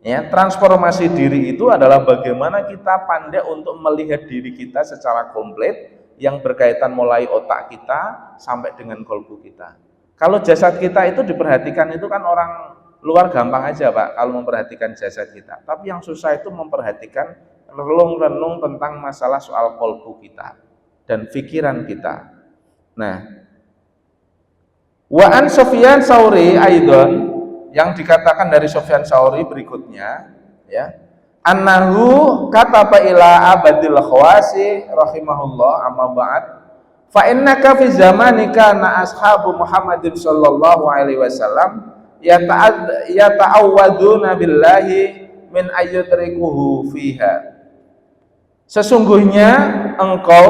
Ya, transformasi diri itu adalah bagaimana kita pandai untuk melihat diri kita secara komplit yang berkaitan mulai otak kita sampai dengan kolbu kita. Kalau jasad kita itu diperhatikan itu kan orang luar gampang aja Pak kalau memperhatikan jasad kita. Tapi yang susah itu memperhatikan renung-renung tentang masalah soal kolbu kita dan pikiran kita. Nah, wa an Sufyan Tsauri aidon, yang dikatakan dari Sufyan Tsauri berikutnya, ya, annahu kataba ila abadil khawasi rahimahullah amma ba'd fa innaka fi zamanika na ashabu Muhammadin sallallahu alaihi wasallam yata'awwaduna billahi min ayyutrikuhu fiha. Sesungguhnya engkau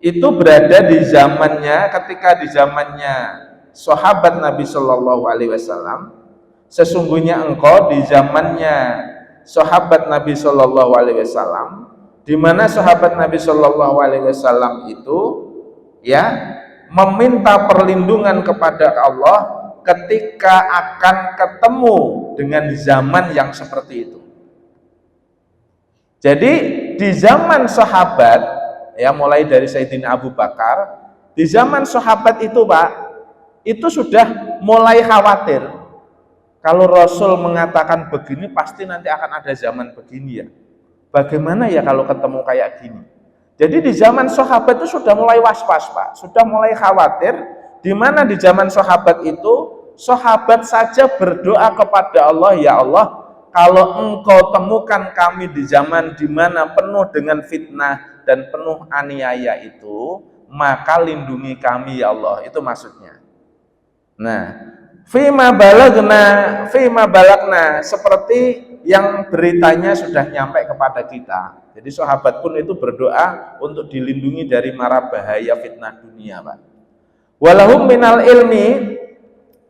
itu berada di zamannya, ketika di zamannya sahabat Nabi Shallallahu Alaihi Wasallam. Sesungguhnya engkau di zamannya sahabat Nabi Shallallahu Alaihi Wasallam, di mana sahabat Nabi Shallallahu Alaihi Wasallam itu ya meminta perlindungan kepada Allah ketika akan ketemu dengan zaman yang seperti itu. Jadi di zaman sahabat, ya mulai dari Sayyidina Abu Bakar, di zaman sahabat itu Pak, itu sudah mulai khawatir. Kalau Rasul mengatakan begini, pasti nanti akan ada zaman begini ya. Bagaimana ya kalau ketemu kayak gini? Jadi di zaman sahabat itu sudah mulai was-was Pak, sudah mulai khawatir. Di mana di zaman sahabat itu, sahabat saja berdoa kepada Allah, ya Allah, kalau engkau temukan kami di zaman di mana penuh dengan fitnah dan penuh aniaya itu, maka lindungi kami ya Allah. Itu maksudnya. Nah, fima balagna seperti yang beritanya sudah nyampe kepada kita. Jadi sahabat pun itu berdoa untuk dilindungi dari mara bahaya fitnah dunia, Pak. Walahum minal ilmi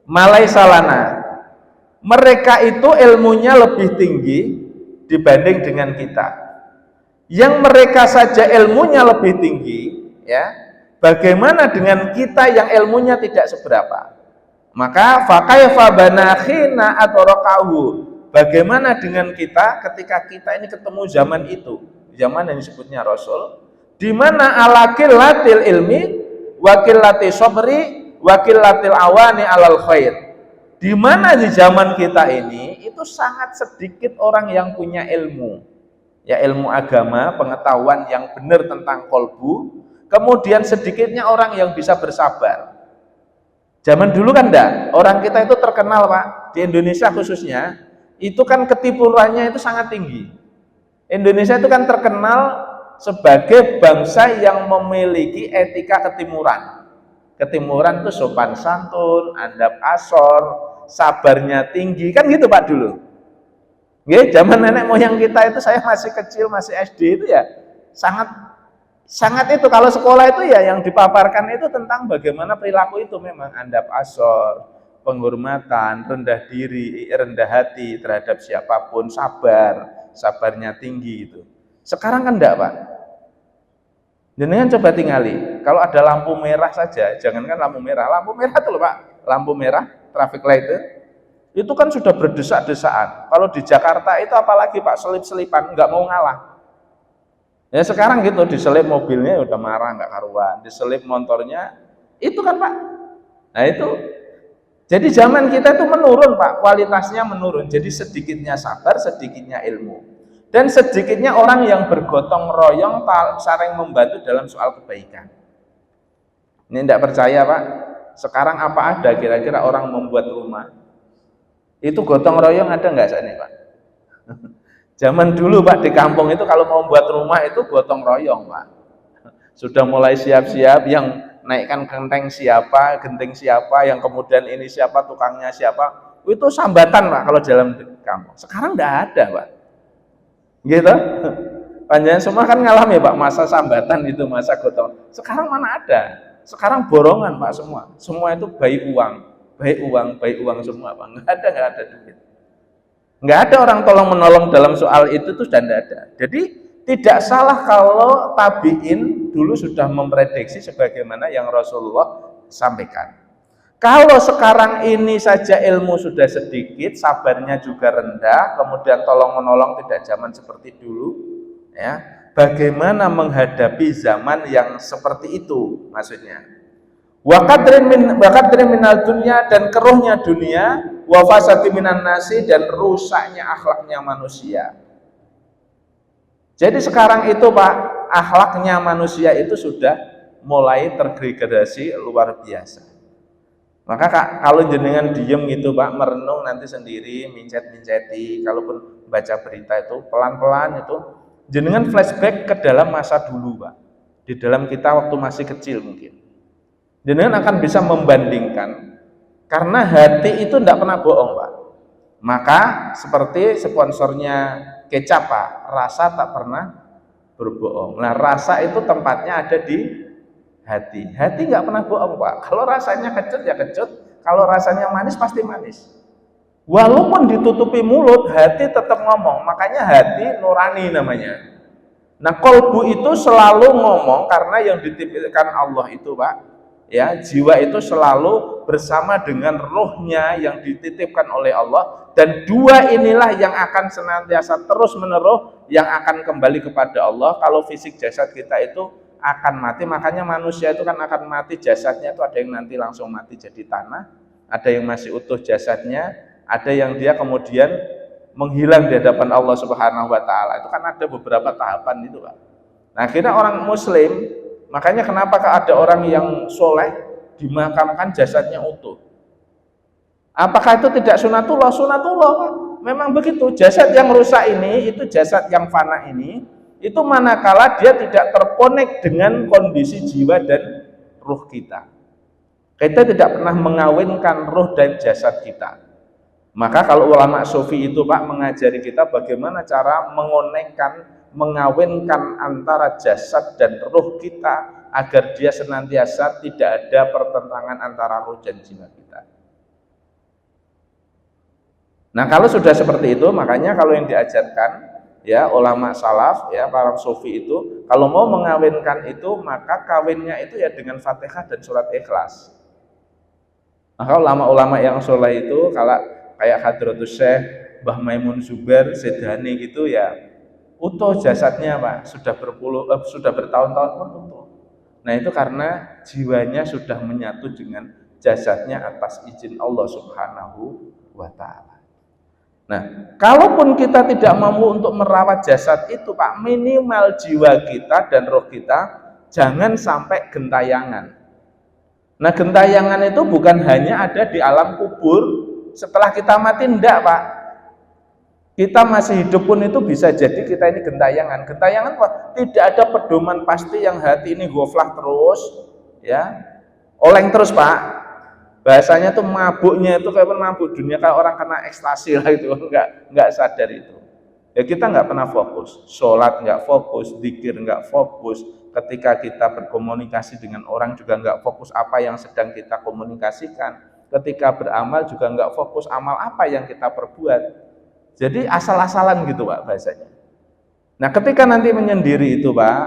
malaisalana. Mereka itu ilmunya lebih tinggi dibanding dengan kita. Yang mereka saja ilmunya lebih tinggi, ya. Bagaimana dengan kita yang ilmunya tidak seberapa? Maka fakaifa banakhina atorakahu. Bagaimana dengan kita ketika kita ini ketemu zaman itu, zaman yang disebutnya Rasul, di mana ala qillatil ilmi wa qillati sabri wa qillatil awani alal khair. Di mana di zaman kita ini itu sangat sedikit orang yang punya ilmu, ya ilmu agama, pengetahuan yang benar tentang kolbu, kemudian sedikitnya orang yang bisa bersabar. Zaman dulu kan enggak, orang kita itu terkenal Pak, di Indonesia khususnya, itu kan ketipuannya itu sangat tinggi. Indonesia itu kan terkenal sebagai bangsa yang memiliki etika ketimuran. Ketimuran itu sopan santun, adab asor, sabarnya tinggi, kan gitu Pak dulu. Nggih, zaman nenek moyang kita itu, saya masih kecil, masih SD itu ya sangat itu, kalau sekolah itu ya yang dipaparkan itu tentang bagaimana perilaku itu memang adab asor, penghormatan, rendah diri, rendah hati terhadap siapapun, sabarnya tinggi itu. Sekarang kan enggak Pak. Jenengan coba tingali, kalau ada lampu merah saja, jangankan lampu merah itu loh Pak, lampu merah, traffic light itu kan sudah berdesak-desaan. Kalau di Jakarta itu apalagi Pak, selip-selipan, nggak mau ngalah. Ya sekarang gitu, diselip mobilnya udah marah nggak karuan, diselip motornya, itu kan Pak. Nah itu, jadi zaman kita itu menurun Pak, kualitasnya menurun, jadi sedikitnya sabar, sedikitnya ilmu. Dan sedikitnya orang yang bergotong royong saling membantu dalam soal kebaikan. Ini tidak percaya Pak, sekarang apa ada kira-kira orang membuat rumah? Itu gotong royong ada nggak saat ini Pak? Zaman dulu Pak di kampung itu kalau mau buat rumah itu gotong royong Pak. Sudah mulai siap-siap, yang naikkan genting siapa, yang kemudian ini siapa, tukangnya siapa. Itu sambatan Pak kalau dalam kampung. Sekarang tidak ada Pak. Gitu, panjenengan semua kan ngalami Pak masa sambatan itu, masa gotong. Sekarang mana ada? Sekarang borongan Pak semua itu baik uang semua Pak. Nggak ada duit. Nggak ada orang tolong menolong dalam soal itu tuh sudah nggak ada. Jadi tidak salah kalau tabiin dulu sudah memprediksi sebagaimana yang Rasulullah sampaikan. Kalau sekarang ini saja ilmu sudah sedikit, sabarnya juga rendah, kemudian tolong menolong tidak zaman seperti dulu, ya. Bagaimana menghadapi zaman yang seperti itu maksudnya? Wa qadrin minal dunya, dan keruhnya dunia, wa fasadi minan nasi, dan rusaknya akhlaknya manusia. Jadi sekarang itu Pak, akhlaknya manusia itu sudah mulai tergradasi luar biasa. Maka kalau jenengan diem gitu Pak, merenung nanti sendiri, mincet-minceti, kalaupun baca berita itu pelan-pelan itu, jenengan flashback ke dalam masa dulu Pak, di dalam kita waktu masih kecil mungkin. Jenengan akan bisa membandingkan, karena hati itu tidak pernah bohong Pak. Maka seperti sponsornya kecap Pak, rasa tak pernah berbohong. Nah rasa itu tempatnya ada di hati. Hati nggak pernah bohong Pak. Kalau rasanya kecut ya kecut, kalau rasanya manis pasti manis. Walaupun ditutupi mulut, hati tetap ngomong. Makanya hati nurani namanya. Nah kolbu itu selalu ngomong, karena yang dititipkan Allah itu Pak, ya jiwa itu selalu bersama dengan rohnya yang dititipkan oleh Allah, dan dua inilah yang akan senantiasa terus menerus yang akan kembali kepada Allah. Kalau fisik jasad kita itu akan mati, makanya manusia itu kan akan mati, jasadnya itu ada yang nanti langsung mati jadi tanah, ada yang masih utuh jasadnya, ada yang dia kemudian menghilang di hadapan Allah Subhanahu wa taala. Itu kan ada beberapa tahapan itu Pak. Nah akhirnya orang muslim, makanya kenapa ada orang yang soleh dimakamkan jasadnya utuh? Apakah itu tidak sunatullah? Sunatullah Pak. Memang begitu, jasad yang rusak ini, itu jasad yang fana ini, itu manakala dia tidak terkonek dengan kondisi jiwa dan ruh kita. Kita tidak pernah mengawinkan ruh dan jasad kita. Maka kalau ulama sufi itu Pak mengajari kita bagaimana cara mengonekkan, mengawinkan antara jasad dan ruh kita, agar dia senantiasa tidak ada pertentangan antara ruh dan jiwa kita. Nah kalau sudah seperti itu, makanya kalau yang diajarkan ya ulama salaf, ya para sufi itu kalau mau mengawinkan itu, maka kawinnya itu ya dengan Fatihah dan surat Ikhlas. Maka ulama-ulama yang soleh itu kalau kayak Hadratus Syekh Mbah Maimun Zubair Sedani gitu ya, utuh jasadnya Pak, sudah bertahun-tahun pun utuh. Nah itu karena jiwanya sudah menyatu dengan jasadnya atas izin Allah Subhanahu wa Ta'ala. Nah, kalaupun kita tidak mampu untuk merawat jasad itu Pak, minimal jiwa kita dan roh kita jangan sampai gentayangan. Nah, gentayangan itu bukan hanya ada di alam kubur, setelah kita mati enggak Pak. Kita masih hidup pun itu bisa jadi kita ini gentayangan. Gentayangan Pak, tidak ada pedoman pasti yang hati ini goflah terus, ya, oleng terus Pak. Bahasanya tuh mabuknya itu kayak mabuk dunia, kayak orang kena ekstasi lah itu, nggak sadar itu. Ya kita nggak pernah fokus, sholat nggak fokus, zikir nggak fokus, ketika kita berkomunikasi dengan orang juga nggak fokus apa yang sedang kita komunikasikan, ketika beramal juga nggak fokus amal apa yang kita perbuat. Jadi asal-asalan gitu Pak bahasanya. Nah ketika nanti menyendiri itu Pak,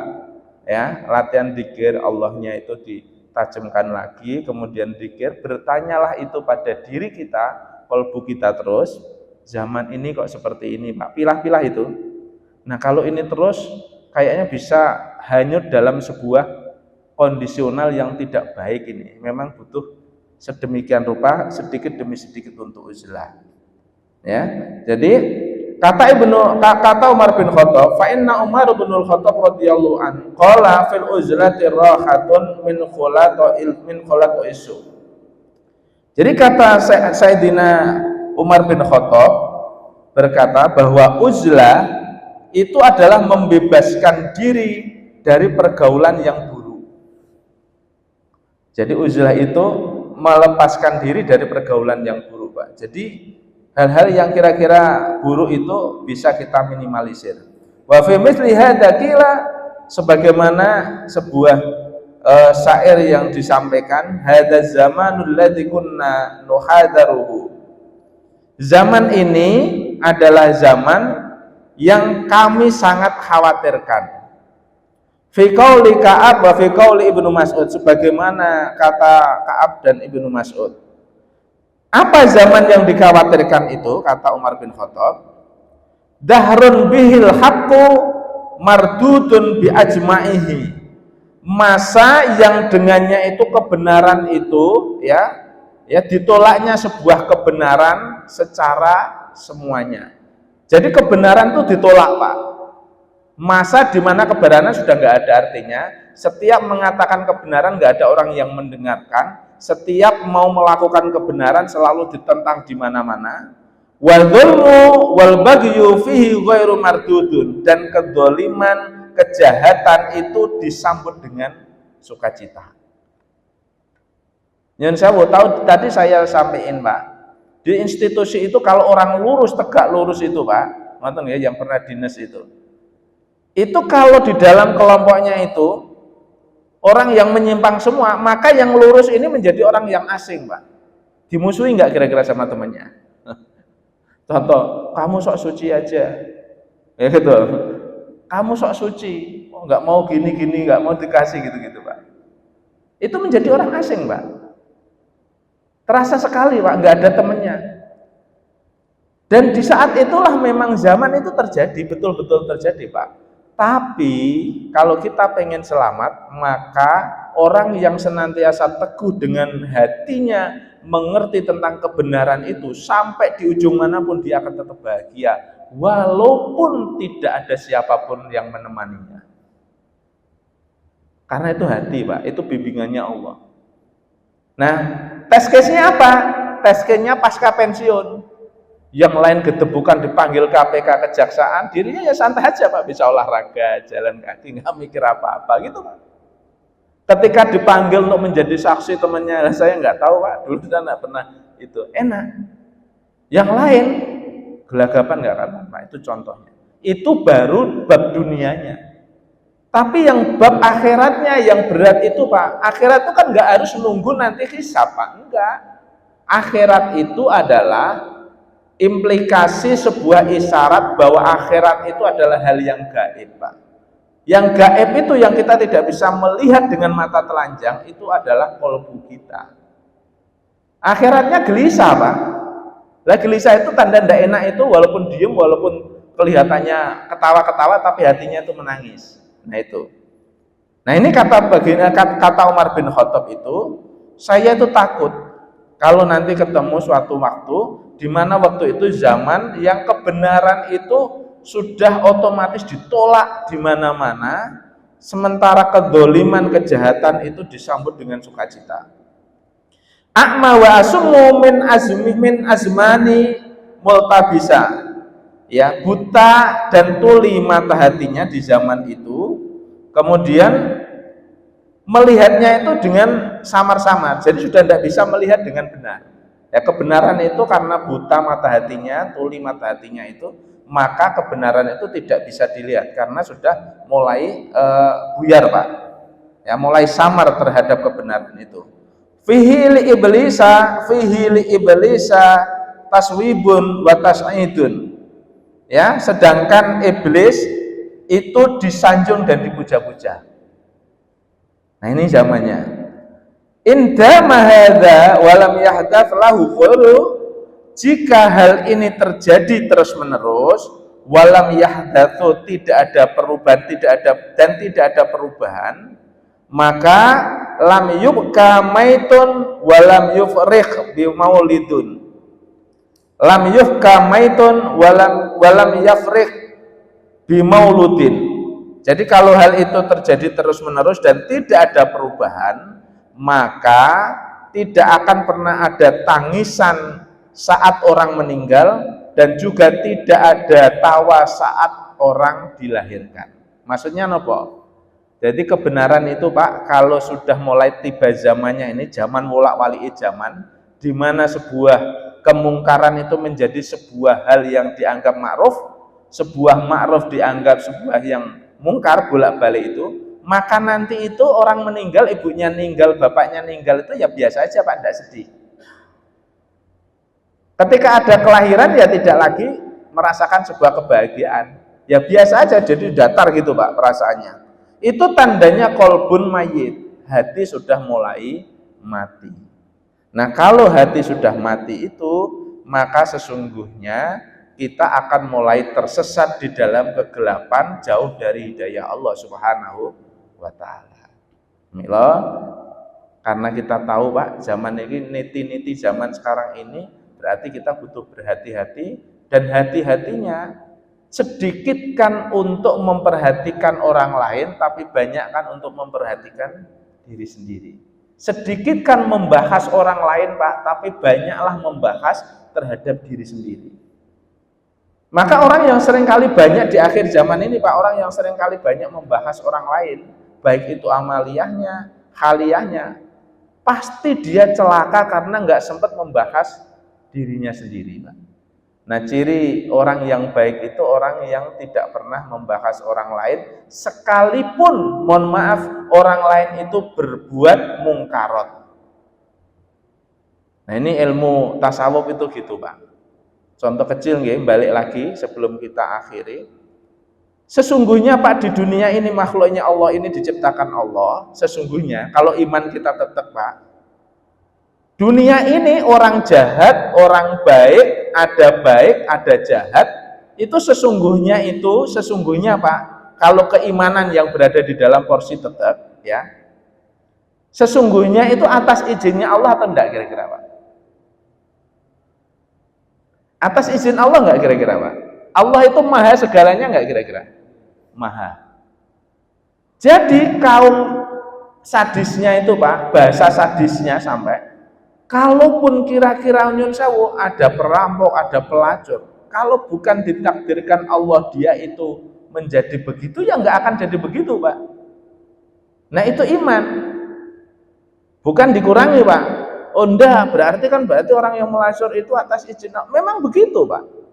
ya latihan zikir Allahnya itu ditajamkan lagi, kemudian zikir, bertanyalah itu pada diri kita, kalbu kita terus, zaman ini kok seperti ini Pak, pilah-pilah itu. Nah kalau ini terus kayaknya bisa hanyut dalam sebuah kondisional yang tidak baik ini, memang butuh sedemikian rupa sedikit demi sedikit untuk uzlah. Ya, jadi kata Umar bin Khattab, fa inna Umar bin Khattab radhiyallahu anhu qala fil uzlati rahatun min khulata isu. Jadi kata Sayyidina Umar bin Khattab berkata bahwa uzlah itu adalah membebaskan diri dari pergaulan yang buruk. Jadi uzlah itu melepaskan diri dari pergaulan yang buruk Pak. Jadi hal-hal yang kira-kira buruk itu bisa kita minimalisir. Wa fi mithli hadza qila, sebagaimana sebuah syair yang disampaikan, hadza zamanul ladzi kunna nuhadaruhu. Zaman ini adalah zaman yang kami sangat khawatirkan. Fi qauli Ka'ab wa fi qauli Ibnu Mas'ud, sebagaimana kata Ka'ab dan Ibnu Mas'ud. Apa zaman yang dikhawatirkan itu, kata Umar bin Khattab? Dahrun bihil haqqu mardudun bi ajma'ihi. Masa yang dengannya itu kebenaran itu ya ditolaknya sebuah kebenaran secara semuanya. Jadi kebenaran itu ditolak Pak. Masa di mana kebenaran sudah nggak ada artinya, setiap mengatakan kebenaran nggak ada orang yang mendengarkan. Setiap mau melakukan kebenaran selalu ditentang di mana-mana. Wal dzulmu wal baghyu fihi ghairu mardudun, dan kedzaliman, kejahatan itu disambut dengan sukacita. Yang saya tahu tadi saya sampaikan Pak, di institusi itu kalau orang lurus, tegak lurus itu Pak, nonton ya yang pernah dinas itu kalau di dalam kelompoknya itu orang yang menyimpang semua, maka yang lurus ini menjadi orang yang asing Pak. Dimusuhi nggak kira-kira sama temannya? Contoh, kamu sok suci aja, ya gitu. Kamu sok suci, oh, nggak mau gini-gini, nggak mau dikasih gitu-gitu Pak. Itu menjadi orang asing Pak. Terasa sekali Pak, nggak ada temannya. Dan di saat itulah memang zaman itu terjadi, betul-betul terjadi Pak. Tapi kalau kita pengen selamat, maka orang yang senantiasa teguh dengan hatinya, mengerti tentang kebenaran itu, sampai di ujung manapun dia akan tetap bahagia, walaupun tidak ada siapapun yang menemaninya. Karena itu hati Pak, itu bimbingannya Allah. Nah, test case-nya apa? Test case-nya pasca pensiun. Yang lain gedebukan dipanggil KPK kejaksaan, dirinya ya santai aja Pak, bisa olahraga, jalan kaki, nggak mikir apa-apa gitu Pak. Ketika dipanggil untuk menjadi saksi temannya, saya nggak tahu Pak, dulu saya nggak pernah itu, enak. Yang lain gelagapan nggak kapan Pak, itu contohnya. Itu baru bab dunianya. Tapi yang bab akhiratnya yang berat itu Pak, akhirat itu kan nggak harus nunggu nanti hisab Pak, enggak. Akhirat itu adalah implikasi sebuah isyarat bahwa akhirat itu adalah hal yang gaib Pak. Yang gaib itu yang kita tidak bisa melihat dengan mata telanjang, itu adalah qalbu kita. Akhiratnya gelisah Pak. Lah gelisah itu tanda ndak enak itu, walaupun diem, walaupun kelihatannya ketawa-ketawa tapi hatinya itu menangis. Nah itu. Nah ini kata Umar bin Khattab itu, saya itu takut kalau nanti ketemu suatu waktu di mana waktu itu zaman yang kebenaran itu sudah otomatis ditolak di mana-mana, sementara kedzaliman, kejahatan itu disambut dengan sukacita. A'ma wa asummu min azmani multabisa. Ya, buta dan tuli mata hatinya di zaman itu, kemudian melihatnya itu dengan samar-samar, jadi sudah tidak bisa melihat dengan benar. Ya, kebenaran itu karena buta mata hatinya, tuli mata hatinya itu, maka kebenaran itu tidak bisa dilihat karena sudah mulai buyar, Pak. Ya, mulai samar terhadap kebenaran itu. Fihi li iblisa taswibun wa tas'idun. Ya, sedangkan iblis itu disanjung dan dipuja-puja. Nah, ini zamannya. Inda mahadha walam yahdath lahu khulu. Jika hal ini terjadi terus-menerus, walam yahdathu, tidak ada perubahan, tidak ada perubahan, maka lam yubka maitun walam yufrikh bi maulidun. Lam yufka maitun walam yafrikh bi mauludin. Jadi kalau hal itu terjadi terus-menerus dan tidak ada perubahan, maka tidak akan pernah ada tangisan saat orang meninggal dan juga tidak ada tawa saat orang dilahirkan. Maksudnya nopo? Jadi kebenaran itu, Pak, kalau sudah mulai tiba zamannya ini, zaman wolak-walik zaman, di mana sebuah kemungkaran itu menjadi sebuah hal yang dianggap ma'ruf, sebuah ma'ruf dianggap sebuah yang mungkar, bolak-balik itu, maka nanti itu orang meninggal, ibunya meninggal, bapaknya meninggal itu ya biasa aja, Pak, tidak sedih. Ketika ada kelahiran ya tidak lagi merasakan sebuah kebahagiaan, ya biasa aja, jadi datar gitu, Pak, perasaannya. Itu tandanya kolbun mayit, hati sudah mulai mati. Nah, kalau hati sudah mati itu, maka sesungguhnya kita akan mulai tersesat di dalam kegelapan, jauh dari hidayah Allah Subhanahu wa ta'ala. Mila, karena kita tahu, Pak, zaman ini niti-niti zaman sekarang ini, berarti kita butuh berhati-hati, dan hati-hatinya sedikitkan untuk memperhatikan orang lain, tapi banyakkan untuk memperhatikan diri sendiri. Sedikitkan membahas orang lain, Pak, tapi banyaklah membahas terhadap diri sendiri. Maka orang yang seringkali banyak di akhir zaman ini, Pak, orang yang seringkali banyak membahas orang lain, baik itu amaliyahnya, haliyahnya, pasti dia celaka karena nggak sempat membahas dirinya sendiri, Pak. Nah, ciri orang yang baik itu orang yang tidak pernah membahas orang lain, sekalipun, mohon maaf, orang lain itu berbuat mungkarot. Nah, ini ilmu tasawuf itu gitu, Pak. Contoh kecil, nggih, balik lagi sebelum kita akhiri. Sesungguhnya, Pak, di dunia ini makhluknya Allah ini diciptakan Allah. Sesungguhnya kalau iman kita tetap, Pak, dunia ini orang jahat, orang baik, ada jahat. Itu sesungguhnya Pak, kalau keimanan yang berada di dalam porsi tetap, ya, sesungguhnya itu atas izinnya Allah atau enggak kira-kira, Pak? Atas izin Allah enggak kira-kira, Pak? Allah itu maha segalanya enggak kira-kira? Maha. Jadi kaum sadisnya itu, Pak, bahasa sadisnya sampai, kalaupun kira-kira nyun sewu ada perampok, ada pelacur, kalau bukan ditakdirkan Allah dia itu menjadi begitu, ya nggak akan jadi begitu, Pak. Nah, itu iman. Bukan dikurangi, Pak. Oh enggak, berarti orang yang melacur itu atas izin Allah. Memang begitu, Pak.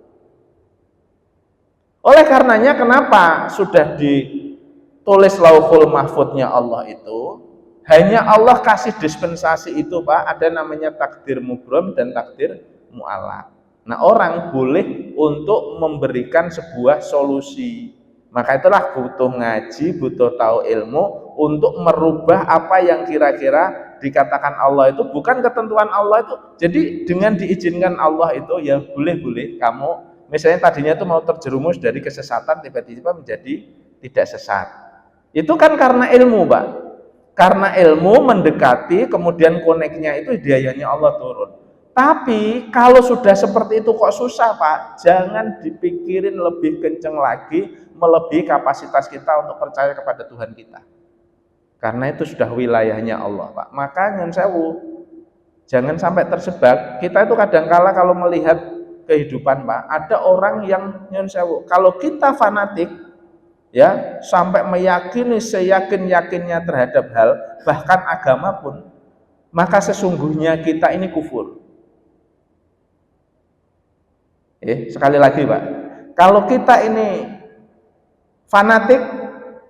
Oleh karenanya kenapa sudah ditulis lauhul mahfudnya Allah itu, hanya Allah kasih dispensasi itu, Pak, ada namanya takdir mubrom dan takdir mu'allaq. Nah, orang boleh untuk memberikan sebuah solusi. Maka itulah butuh ngaji, butuh tahu ilmu untuk merubah apa yang kira-kira dikatakan Allah itu bukan ketentuan Allah itu. Jadi dengan diizinkan Allah itu ya boleh-boleh kamu Misalnya tadinya itu mau terjerumus dari kesesatan tiba-tiba menjadi tidak sesat. Itu kan karena ilmu, Pak. Karena ilmu mendekati, kemudian koneknya itu hidayahnya Allah turun. Tapi kalau sudah seperti itu kok susah, Pak? Jangan dipikirin lebih kenceng lagi, melebihi kapasitas kita untuk percaya kepada Tuhan kita. Karena itu sudah wilayahnya Allah, Pak. Maka nyun sewu, jangan sampai terjebak. Kita itu kadangkala kalau melihat kehidupan, Pak, ada orang yang nyun sewu, kalau kita fanatik ya sampai meyakini seyakin-yakinnya terhadap hal bahkan agama pun, maka sesungguhnya kita ini kufur. Sekali lagi, Pak, kalau kita ini fanatik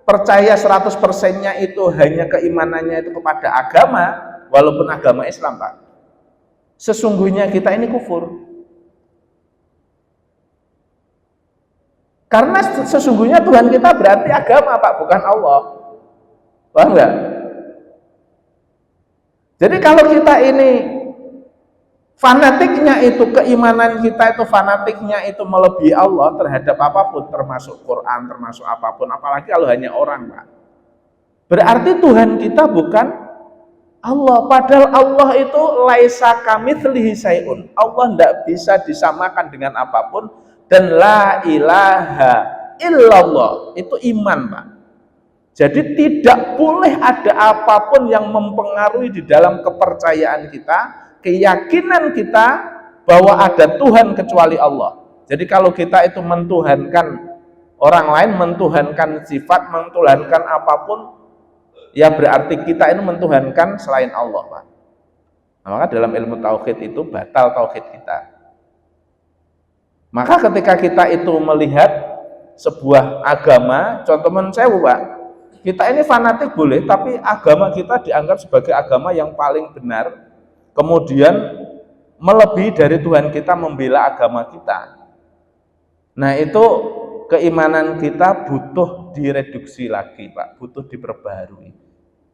percaya 100%-nya itu hanya keimanannya itu kepada agama, walaupun agama Islam, Pak, sesungguhnya kita ini kufur. Karena sesungguhnya Tuhan kita berarti agama, Pak, bukan Allah. Paham nggak? Jadi kalau kita ini fanatiknya itu, keimanan kita itu fanatiknya itu melebihi Allah terhadap apapun, termasuk Quran, termasuk apapun, apalagi kalau hanya orang, Pak, berarti Tuhan kita bukan Allah. Padahal Allah itu laisa kamitslihi syai'un. Allah tidak bisa disamakan dengan apapun. Dan la ilaha illallah itu iman, Pak. Jadi tidak boleh ada apapun yang mempengaruhi di dalam kepercayaan kita, keyakinan kita bahwa ada Tuhan kecuali Allah. Jadi kalau kita itu mentuhankan orang lain, mentuhankan sifat, mentuhankan apapun, ya berarti kita ini mentuhankan selain Allah, Pak. Nah, maka dalam ilmu tauhid itu batal tauhid kita. Maka ketika kita itu melihat sebuah agama, contoh mensewu, Pak, kita ini fanatik boleh, tapi agama kita dianggap sebagai agama yang paling benar, kemudian melebihi dari Tuhan kita membela agama kita. Nah itu keimanan kita butuh direduksi lagi, Pak, butuh diperbaharui.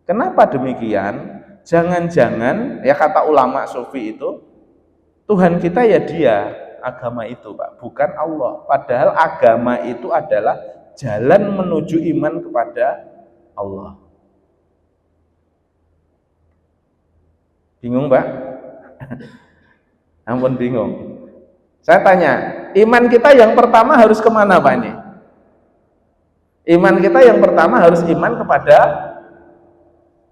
Kenapa demikian? Jangan-jangan, ya kata ulama sufi itu, Tuhan kita ya dia, agama itu, Pak, bukan Allah. Padahal agama itu adalah jalan menuju iman kepada Allah. Bingung, Pak? Ampun bingung. Saya tanya, iman kita yang pertama harus kemana, Pak, ini? Iman kita yang pertama harus iman kepada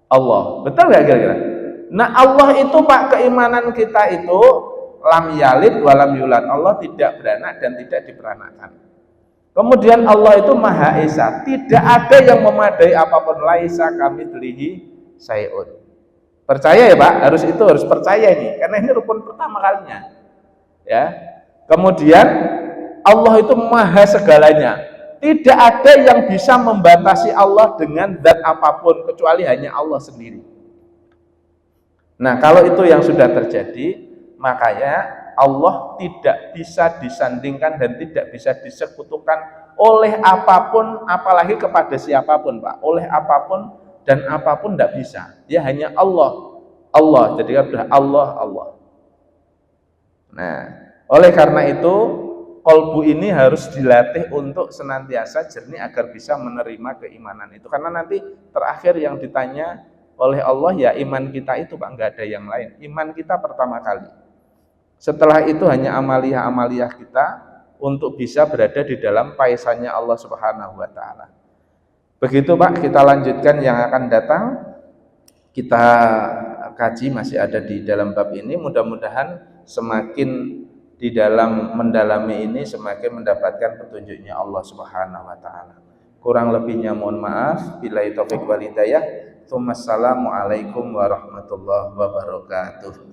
Allah. Betul nggak kira-kira? Nah Allah itu, Pak, keimanan kita itu lam yalid walam yulad. Allah tidak beranak dan tidak diperanakan. Kemudian Allah itu Maha Esa, tidak ada yang memadai apapun, laisa kamitslihi syai'un. Percaya ya, Pak, harus percaya ini, karena ini rukun pertama kalinya. Ya. Kemudian Allah itu Maha segalanya. Tidak ada yang bisa membatasi Allah dengan zat apapun kecuali hanya Allah sendiri. Nah, kalau itu yang sudah terjadi, makanya Allah tidak bisa disandingkan dan tidak bisa disekutukan oleh apapun, apalagi kepada siapapun, Pak. Oleh apapun dan apapun tidak bisa. Dia hanya Allah. Allah, jadi sudah Allah. Nah, oleh karena itu kolbu ini harus dilatih untuk senantiasa jernih agar bisa menerima keimanan itu. Karena nanti terakhir yang ditanya oleh Allah ya iman kita itu, Pak, nggak ada yang lain. Iman kita pertama kali. Setelah itu hanya amaliyah-amaliyah kita untuk bisa berada di dalam paisannya Allah Subhanahu wa taala. Begitu, Pak, kita lanjutkan yang akan datang. Kita kaji masih ada di dalam bab ini. Mudah-mudahan semakin di dalam mendalami ini semakin mendapatkan petunjuknya Allah Subhanahu wa taala. Kurang lebihnya mohon maaf. Billahi taufik wal hidayah. Wassalamualaikum warahmatullahi wabarakatuh.